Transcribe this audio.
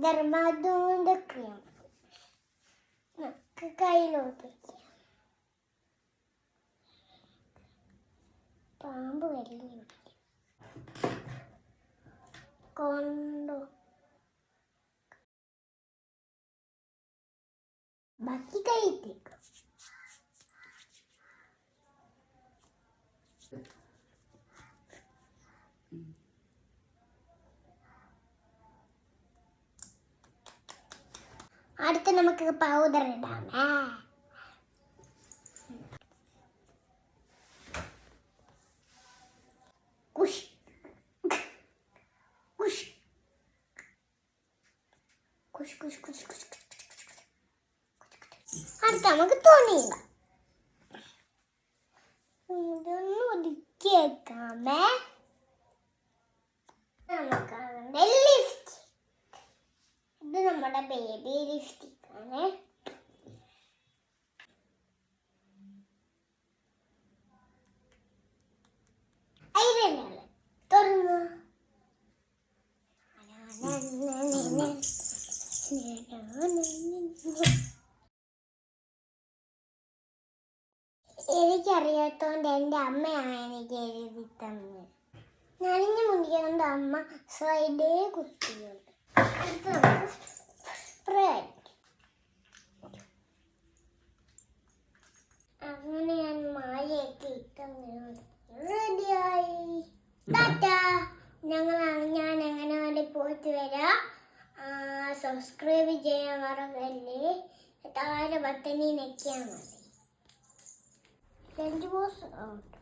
ഡെർമാദൂന്റെ cream നമുക്ക് കയ്യിലോട്ട് വയ്ക്കാം. പാമ്പ് വലിയ കൊണ്ടോ ബാക്കി കൈയിട്ടേക്കും. അടുത്ത് നമുക്ക് പൗഡർ ഇടാം. കുഷ് കുഷ് കുഷ് കുഷ് കുഷ് കുഷ്. അടുത്ത നമുക്ക് തുണിയിടാം. ഇതൊന്ന് ഒതുക്കി വെക്കാമേ. നമുക്കാണ് ലിപ്സ്റ്റിക്. ഇത് നമ്മുടെ ബേബി ലിപ്സ്റ്റിക് ആണ്. ഐലൈനർ തുറന്നു. എനിക്കറിയാത്തോണ്ട് എൻ്റെ അമ്മയാണ് എനിക്ക് എഴുതി തന്നത്. നനഞ്ഞ മുടിക്കൊണ്ട് അമ്മ സൈഡേ കുത്തിയുണ്ട്. അടുത്ത് നമുക്ക് സ്പ്രേ. അങ്ങനെ ഞാൻ മാലയൊക്കെ ഇട്ടു റെഡിയായി. ടാറ്റാ. ഞാൻ അങ്ങനെ പോയിട്ട് വരാം. സബ്സ്ക്രൈബ് ചെയ്യാൻ മറക്കല്ലേ. താഴെ ബട്ടണിൽ ഞെക്കിയാൽ മതി. 20 ബോസ് ഔട്ട്.